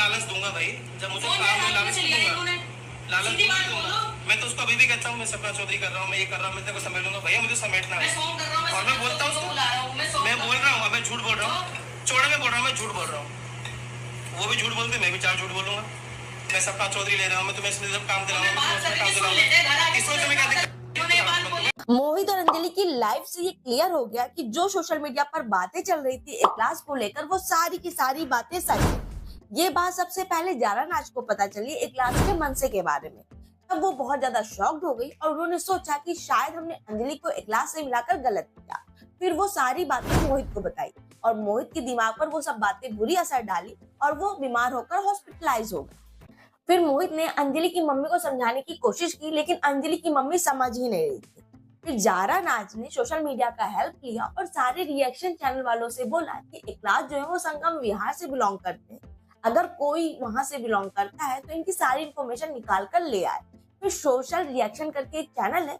लालच दूंगा भाई, जब मुझे काम में लालच दूंगा, लालच दूंगा। मैं तो उसको अभी भी कहता हूँ मैं सपना चौधरी कर रहा हूँ, मैं ये कर रहा हूँ, मैं तेरे को समेट लूंगा भैया, मुझे समेटना है। और मैं बोलता हूँ उसको, मैं बोल रहा हूँ, मैं झूठ बोल रहा हूँ, चौड़े में बोल रहा हूँ, मैं झूठ बोल रहा हूँ, वो भी झूठ बोलते, मैं भी 4 झूठ बोलूंगा। मैं सपना चौधरी ले रहा हूँ, मैं तुम्हें इसलिए सब काम दिलाऊंगा, इसमें तुम्हें क्या दिक्कत? मोहित और अंजलि की लाइफ से ये क्लियर हो गया कि जो सोशल मीडिया पर बातें चल रही थी इखलास को लेकर, वो सारी की सारी बातें सच है। ये बात सबसे पहले जारा नाज को पता चली इखलास के मनसे के बारे में। तब वो बहुत ज्यादा शॉक्ड हो गई और उन्होंने सोचा कि शायद हमने अंजलि को इखलास से मिलाकर गलत किया। फिर वो सारी बातें मोहित को बताई और मोहित के दिमाग पर वो सब बातें बुरी असर डाली और वो बीमार होकर हॉस्पिटलाइज हो गई। फिर मोहित ने अंजलि की मम्मी को समझाने की कोशिश की, लेकिन अंजलि की मम्मी समझ ही नहीं रही थी। फिर जारा नाज ने सोशल मीडिया का हेल्प लिया और सारे रिएक्शन चैनल वालों से बोला कि इखलास जो है वो संगम विहार से बिलोंग करते हैं, अगर कोई वहां से बिलोंग करता है तो इनकी सारी इन्फॉर्मेशन निकाल कर ले आए। फिर सोशल रिएक्शन करके एक चैनल है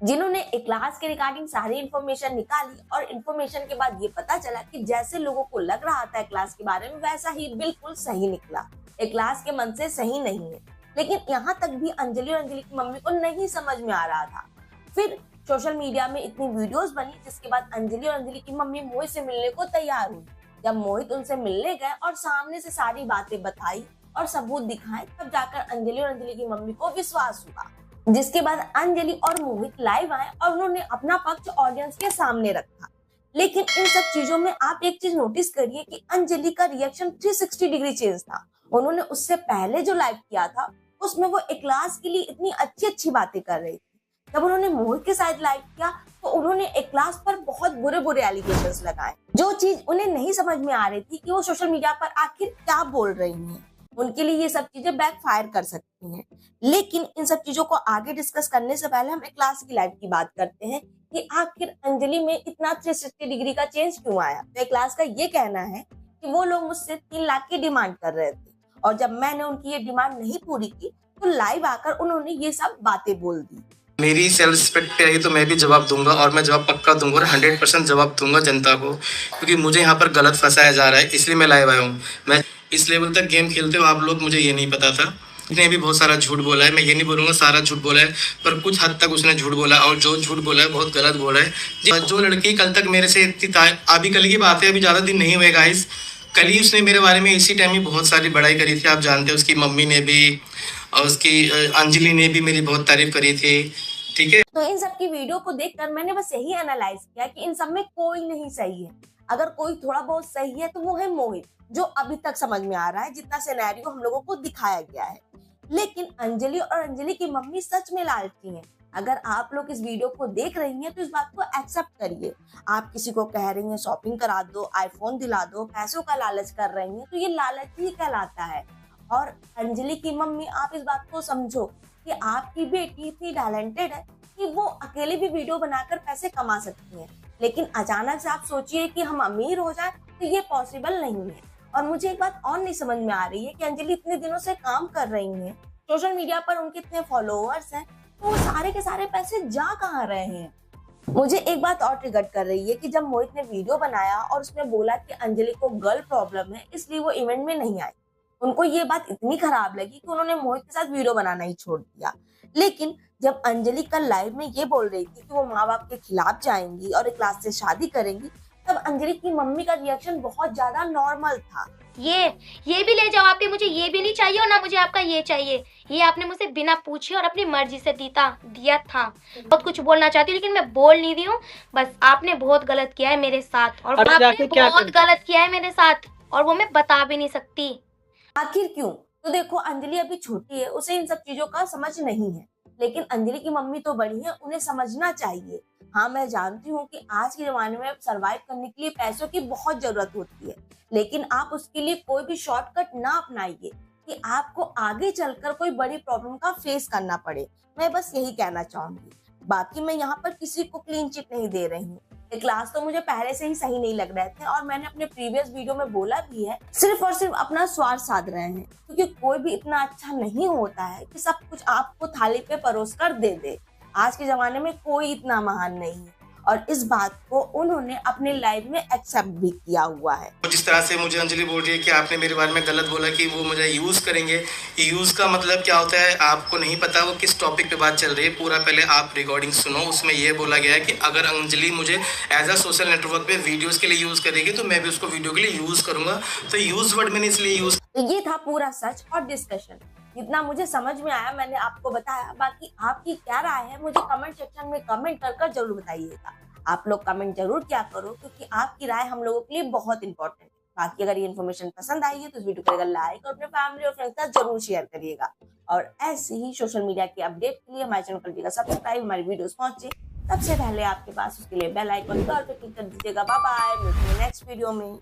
जिन्होंने इखलास के रिगार्डिंग सारी इन्फॉर्मेशन निकाली और इन्फॉर्मेशन के बाद ये पता चला कि जैसे लोगों को लग रहा था इखलास के बारे में वैसा ही बिल्कुल सही निकला। इखलास के मन से सही नहीं है, लेकिन यहाँ तक भी अंजलि और अंजलि की मम्मी को नहीं समझ में आ रहा था। फिर सोशल मीडिया में इतनी वीडियोस बनी जिसके बाद अंजलि और अंजलि की मम्मी मोहित से मिलने को तैयार हुई। जब मोहित उनसे मिलने गए और सामने से सारी बातें बताई और सबूत दिखाए, तब जाकर अंजलि और अंजलि की मम्मी को विश्वास हुआ। जिसके बाद अंजलि और मोहित लाइव आए और उन्होंने अपना पक्ष ऑडियंस के सामने रखा। लेकिन इन सब चीजों में आप एक चीज नोटिस करिए कि अंजलि का रिएक्शन 360 डिग्री चेंज था। उन्होंने उससे पहले जो लाइव किया था उसमें वो इखलास के लिए इतनी अच्छी अच्छी बातें कर रही थी। जब उन्होंने मोहित के साथ लाइव किया तो उन्होंने इखलास पर बहुत बुरे बुरे एलिगेशंस लगाए। जो चीज उन्हें नहीं समझ में आ रही थी कि वो सोशल मीडिया पर आखिर क्या बोल रही हैं। उनके लिए ये सब चीजें बैकफायर कर सकती हैं। लेकिन इन सब चीजों को आगे डिस्कस करने से पहले हम इखलास की लाइफ की बात करते हैं कि आखिर अंजलि में इतना 360 डिग्री का चेंज क्यों आया। तो इखलास का ये कहना है कि वो लोग मुझसे 3 लाख की डिमांड कर रहे थे और जब मैंने उनकी ये डिमांड नहीं पूरी की तो लाइव आकर उन्होंने ये सब बातें बोल दी। मेरी सेल्फ रिस्पेक्ट पे आई तो मैं भी जवाब दूंगा और मैं जवाब पक्का दूंगा और 100% जवाब दूंगा जनता को, क्योंकि मुझे यहाँ पर गलत फंसाया जा रहा है, इसलिए मैं लाइव आया हूँ। मैं इस लेवल तक गेम खेलते हो आप लोग, मुझे ये नहीं पता था। उसने भी बहुत सारा झूठ बोला है, मैं ये नहीं बोलूँगा सारा झूठ बोला है, पर कुछ हद तक उसने झूठ बोला और जो झूठ बोला है बहुत गलत बोला है। जो लड़की कल तक मेरे से इतनी अभी कल की बात है, अभी ज़्यादा दिन नहीं हुए गाइस, कल ही उसने मेरे बारे में इसी टाइम में बहुत सारी बड़ाई करी थी। आप जानते हैं उसकी मम्मी ने भी और उसकी अंजलि ने भी मेरी बहुत तारीफ करी थी, ठीक है। तो इन सब की वीडियो को देखकर मैंने बस यही एनालाइज किया कि इन सब में कोई नहीं सही है। अगर कोई थोड़ा बहुत सही है तो वो है मोहित, जो अभी तक समझ में आ रहा है जितना सिनेरियो हम लोगों को दिखाया गया है। लेकिन अंजलि और अंजलि की मम्मी सच में लालची हैं। अगर आप लोग इस वीडियो को देख रही हैं तो इस बात को एक्सेप्ट करिए। आप किसी को कह रही हैं शॉपिंग करा दो, आईफोन दिला दो, पैसों का लालच कर रही हैं, तो ये लालच ही कहलाता है। और अंजलि की मम्मी, आप इस बात को समझो कि आपकी बेटी इतनी टैलेंटेड है कि वो अकेले भी वीडियो बनाकर पैसे कमा सकती है, लेकिन अचानक से आप सोचिए कि हम अमीर हो जाए तो ये पॉसिबल नहीं है। और मुझे एक बात और नहीं समझ में आ रही है कि अंजलि इतने दिनों से काम कर रही है, सोशल मीडिया पर उनके इतने फॉलोअर्स हैं, तो वो सारे के सारे पैसे जा कहाँ रहे हैं। मुझे एक बात और ट्रिगर कर रही है कि जब मोहित ने वीडियो बनाया और उसमें बोला कि अंजलि को गर्ल प्रॉब्लम है इसलिए वो इवेंट में नहीं आई, उनको ये बात इतनी खराब लगी कि उन्होंने मोहित के साथ वीडियो बनाना ही छोड़ दिया। लेकिन जब अंजलि कल लाइव में ये बोल रही थी कि वो माँ बाप के खिलाफ जाएंगी और इखलास से शादी करेंगी, तब अंजलि की मम्मी का रिएक्शन बहुत ज्यादा नॉर्मल था। ये भी ले जाओ, आपके मुझे ये भी नहीं चाहिए और ना मुझे आपका ये चाहिए। ये आपने मुझसे बिना पूछे और अपनी मर्जी से दिया था। बहुत कुछ बोलना चाहती हूँ लेकिन मैं बोल नहीं रही हूँ। बस आपने बहुत गलत किया है मेरे साथ और आपने बहुत गलत किया है मेरे साथ और वो मैं बता भी नहीं सकती। आखिर क्यों? तो देखो, अंजलि अभी छोटी है, उसे इन सब चीजों का समझ नहीं है, लेकिन अंजलि की मम्मी तो बड़ी है, उन्हें समझना चाहिए। हाँ, मैं जानती हूँ कि आज के जमाने में सरवाइव करने के लिए पैसों की बहुत जरूरत होती है, लेकिन आप उसके लिए कोई भी शॉर्टकट ना अपनाइए कि आपको आगे चलकर कोई बड़ी प्रॉब्लम का फेस करना पड़े। मैं बस यही कहना चाहूंगी। बाकी मैं यहाँ पर किसी को क्लीन चिट नहीं दे रही हूँ। क्लास तो मुझे पहले से ही सही नहीं लग रहे थे और मैंने अपने प्रीवियस वीडियो में बोला भी है, सिर्फ और सिर्फ अपना स्वार्थ साध रहे हैं, क्योंकि कोई भी इतना अच्छा नहीं होता है कि सब कुछ आपको थाली पे परोस कर दे दे। आज के जमाने में कोई इतना महान नहीं है और इस बात को उन्होंने अपने लाइव में एक्सेप्ट भी किया हुआ है। जिस तरह से मुझे अंजलि बोल रही है कि आपने मेरे बारे में गलत बोला कि वो मुझे यूज़ करेंगे, यूज़ का मतलब क्या होता है आपको नहीं पता वो किस टॉपिक पे बात चल रही है। पूरा पहले आप रिकॉर्डिंग सुनो, उसमें ये बोला गया है कि अगर अंजलि मुझे एज अ सोशल नेटवर्क पे वीडियोज़ के लिए यूज़ करेगी तो मैं भी उसको वीडियो के लिए यूज़ करूँगा। तो यूज़ वर्ड मैंने इसलिए यूज़। तो ये था पूरा सच और डिस्कशन। जितना मुझे समझ में आया मैंने आपको बताया। बाकी आपकी क्या राय है मुझे कमेंट सेक्शन में कमेंट कर जरूर बताइएगा। आप लोग कमेंट जरूर क्या करो क्योंकि आपकी राय हम लोगों के लिए बहुत इंपॉर्टेंट है। बाकी अगर ये इन्फॉर्मेशन पसंद आई है तो इस वीडियो को करेगा लाइक और अपने फैमिली और फ्रेंड्स के साथ जरूर शेयर करिएगा। और ऐसे ही सोशल मीडिया की अपडेट के लिए हमारे चैनल कर दीजिएगा सब्सक्राइब, हमारी वीडियोस पहुंचे सबसे पहले आपके पास, उसके लिए बेल आइकन पर क्लिक कर दीजिएगा। बाय बाय, मिलते हैं नेक्स्ट वीडियो में।